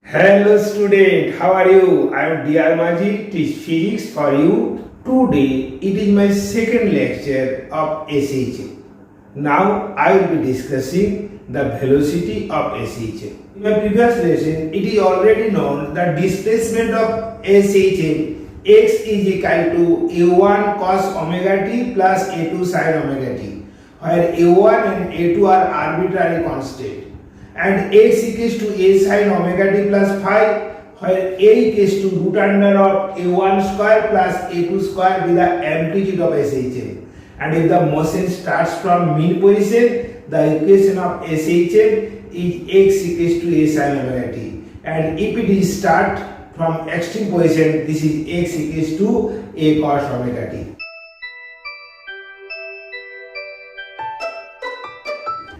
Hello student, how are you? I am Dr. Maji, teach physics for you. Today it is my second lecture of SHM. Now I will be discussing the velocity of SHM. In my previous lesson, it is already known that displacement of SHM x is equal to a1 cos omega t plus a2 sin omega t, where a1 and a2 are arbitrary constant. And x equals to a sin omega t plus phi, where a equals to root under of a1 square plus a2 square with the amplitude of SHM. And if the motion starts from mean position, the equation of SHM is x equals to a sin omega t. And if it is start from extreme position, this is x equals to a cos omega t.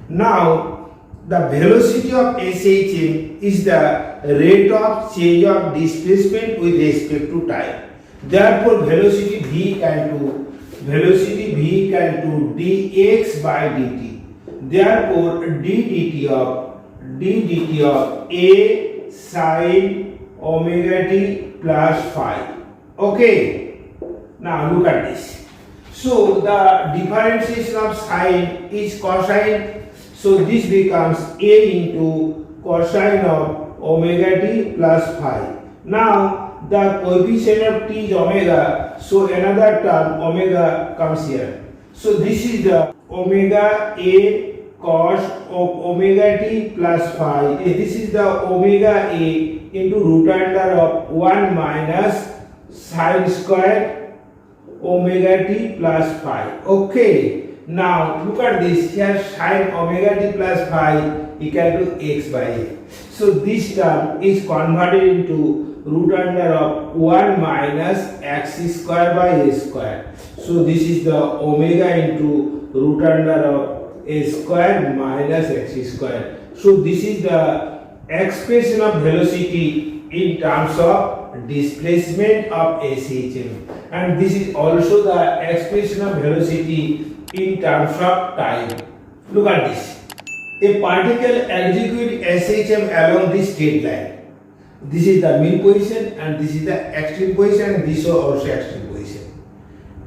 Now, the velocity of SHM is the rate of change of displacement with respect to time. Therefore, velocity v equal to dx by dt. Therefore, ddt of a sin omega t plus phi. Okay. Now look at this. So the differentiation of sine is cosine. So this becomes a into cosine of omega t plus phi. Now the coefficient of t is omega, so another term omega comes here. So this is the omega a cos of omega t plus phi. This is the omega a into root under of 1 minus sine square omega t plus phi. Okay. Now look at this here, sin omega t plus phi equal to x by a. So this term is converted into root under of 1 minus x square by a square. So this is the omega into root under of a square minus x square. So this is the expression of velocity in terms of displacement of SHM, and this is also the expression of velocity in terms of time. Look at this. A particle executes SHM along this straight line. This is the mean position and this is the extreme position, and this is also extreme position.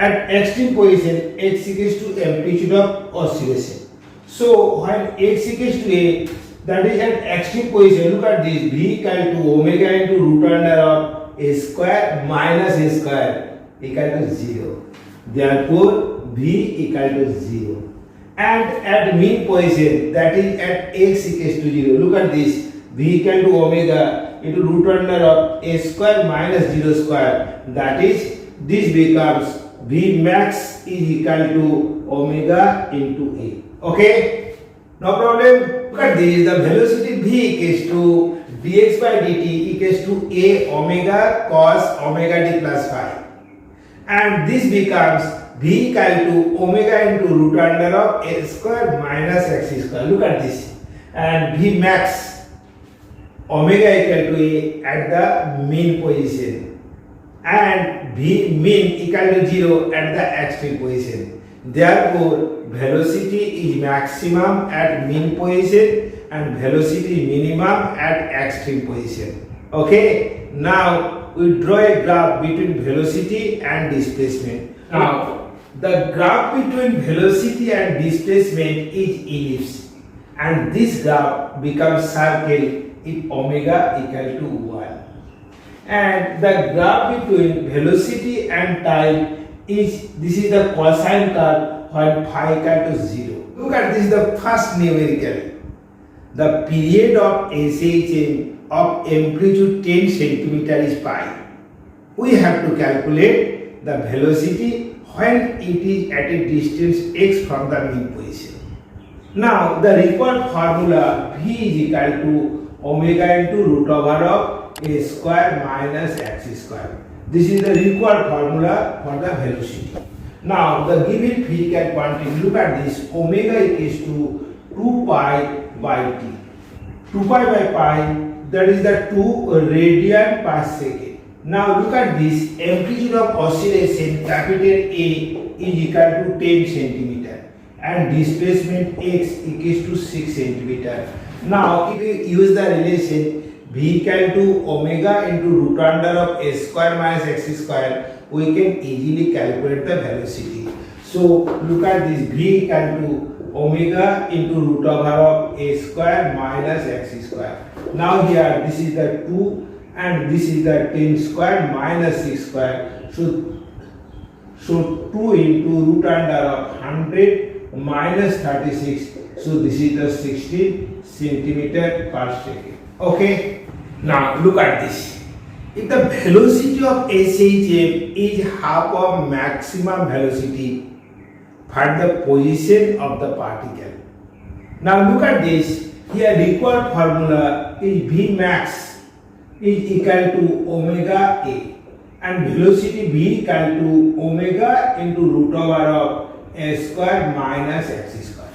At extreme position, x equals to amplitude of oscillation. So when x equals to a, that is at extreme position, look at this, v equal to omega into root under of a square minus a square equal to 0. Therefore, v equal to 0. And at mean position, that is at x equals to 0, look at this, v equal to omega into root under of a square minus 0 square, that is, this becomes v max is equal to omega into a. Okay, no problem. Look at this, the velocity v equals to dx by dt equals to a omega cos omega t plus phi, and this becomes v equal to omega into root under of a square minus x square. Look at this, and v max omega equal to a at the mean position, and v mean equal to 0 at the extreme position. Therefore, velocity is maximum at mean position and velocity minimum at extreme position. Okay, now we draw a graph between velocity and displacement. Now, the graph between velocity and displacement is ellipse, and this graph becomes circle if omega equal to 1. And the graph between velocity and time is, this is the cosine curve when phi equal to 0. Look at this, the first numerical. The period of SHM of amplitude 10 cm is pi. We have to calculate the velocity when it is at a distance x from the mean position. Now the required formula v is equal to omega into root over of a square minus x square. This is the required formula for the velocity. Now the given physical quantity, look at this, omega equals to 2 pi by t. 2 pi by pi, that is the 2 radian per second. Now look at this, amplitude of oscillation capital A is equal to 10 cm and displacement x equals to 6 cm. Now if you use the relation V equal to omega into root under of a square minus x square, we can easily calculate the velocity. So look at this, V equal to omega into root over of a square minus x square. Now here this is the 2 and this is the 10 square minus 6 square. So 2 into root under of 100 minus 36. So this is the 16 centimeter per second. Okay. Now look at this. If the velocity of SHM is half of maximum velocity, find the position of the particle. Now look at this. Here required formula is V max is equal to omega A and velocity V equal to omega into root over of a square minus x square.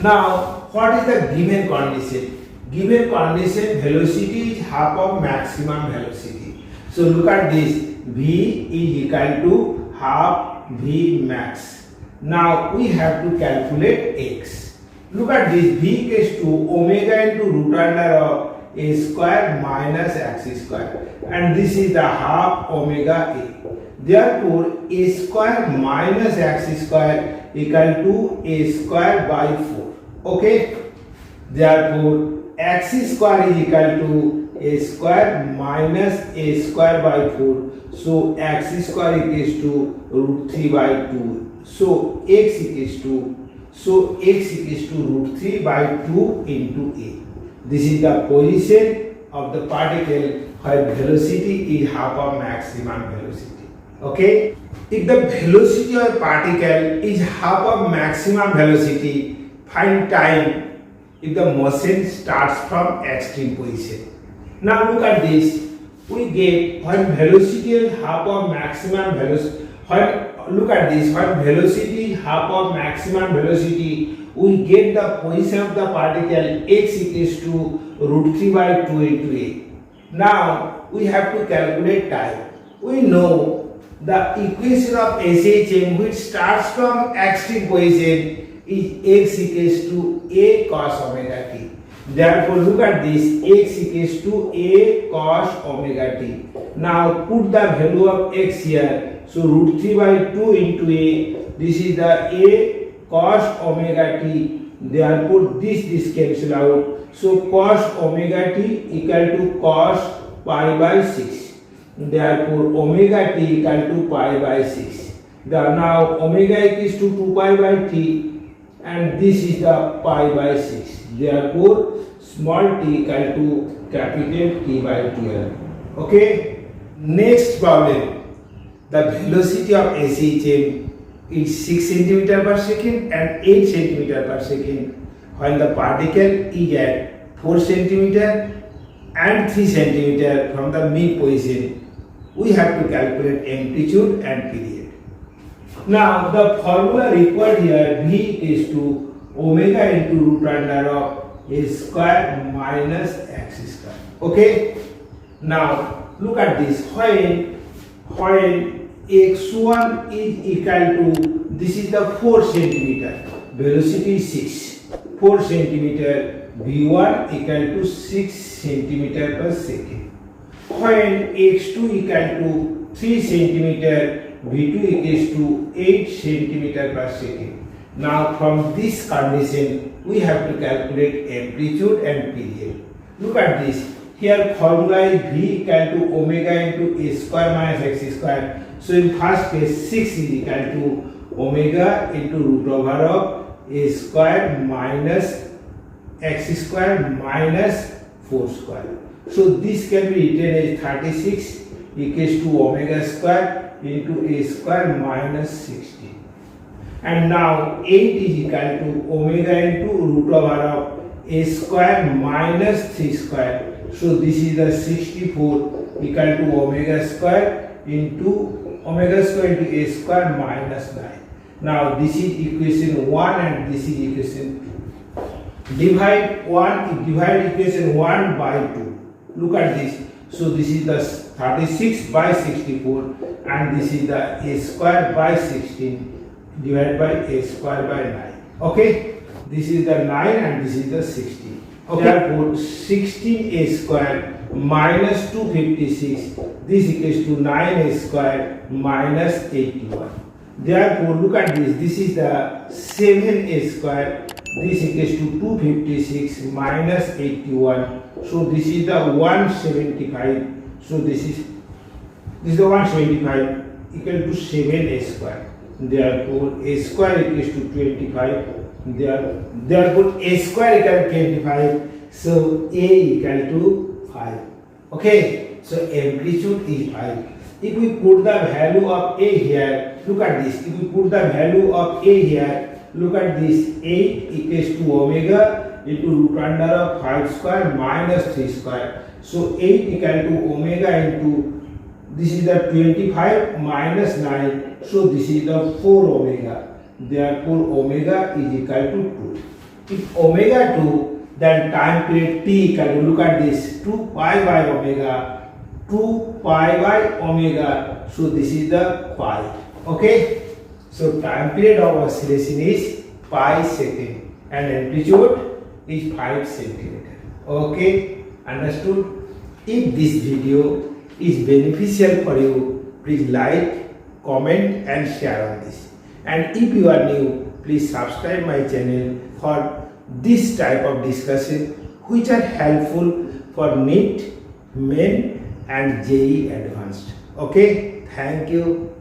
Now what is the given condition? Given condition, velocity is half of maximum velocity. So look at this, V is equal to half V max. Now we have to calculate x. Look at this, V equals to omega into root under of a square minus x square, and this is the half omega A. Therefore, a square minus x square equal to a square by 4. Okay. Therefore, x square is equal to a square minus a square by 4. So x square equals to root 3 by 2. So x equals to root 3 by 2 into a. This is the position of the particle where velocity is half of maximum velocity. Okay. If the velocity of particle is half of maximum velocity, find time if the motion starts from extreme position. Now look at this. We get when velocity is half of maximum velocity. Look at this. When velocity is half of maximum velocity, we get the position of the particle x equals to root 3 by 2 into a. Now we have to calculate time. We know the equation of SHM which starts from extreme position is x equals to a cos omega t. Therefore, look at this, x equals to a cos omega t. Now put the value of x here. So root 3 by 2 into a. This is the a cos omega t. Therefore, this cancel out. So cos omega t equal to cos pi by 6. Therefore, omega t equal to pi by 6. Now omega equals to 2 pi by t. And this is the pi by 6. Therefore, small t equal to capital T by 12. Okay. Next problem. The velocity of SHM is 6 cm per second and 8 cm per second, while the particle is at 4 cm and 3 cm from the mid position. We have to calculate amplitude and period. Now the formula required here, V is to omega into root under of a square minus x square. Okay. Now look at this. When x1 is equal to, this is the 4 cm, velocity is 6, 4 cm, v1 equal to 6 cm per second. When x2 equal to 3 cm, v2 equals to 8 cm per second. Now from this condition, we have to calculate amplitude and period. Look at this. Here formula is V equal to omega into a square minus x square. So in first case 6 is equal to omega into root over of a square minus x square minus 4 square. So this can be written as 36 equals to omega square into a square minus 60. And now 8 is equal to omega into root over of a square minus 3 square. So this is the 64 equal to omega square into a square minus 9. Now this is equation 1 and this is equation 2. Divide equation 1 by 2. Look at this. So this is the 36 by 64 and this is the a square by 16 divided by a square by 9. Okay. This is the 9 and this is the 16. Okay. Therefore 16 a square minus 256. This equals to 9 square minus 81. Therefore, look at this. This is the 7 square. This equals to 256 minus 81. So this is the 175. So this is the 175 equal to 7 square. Therefore, a square equals to 25. Therefore, a square equal to 25. So a equal to 5. Okay. So amplitude is 5. If we put the value of a here, look at this. If we put the value of a here, look at this. 8 equals to omega into root under of 5 square minus 3 square. So 8 equal to omega into, this is the 25 minus 9. So this is the 4 omega. Therefore omega is equal to 2. If omega 2, then time period t equal to, look at this, 2 pi by omega. 2 pi by omega. So this is the pi. Okay. So time period of oscillation is pi second and amplitude is 5 centimeter. Okay. Understood? If this video is beneficial for you, please like, comment and share on this. And if you are new, please subscribe my channel for this type of discussion which are helpful for NEET, MEN and JEE Advanced. Okay, thank you.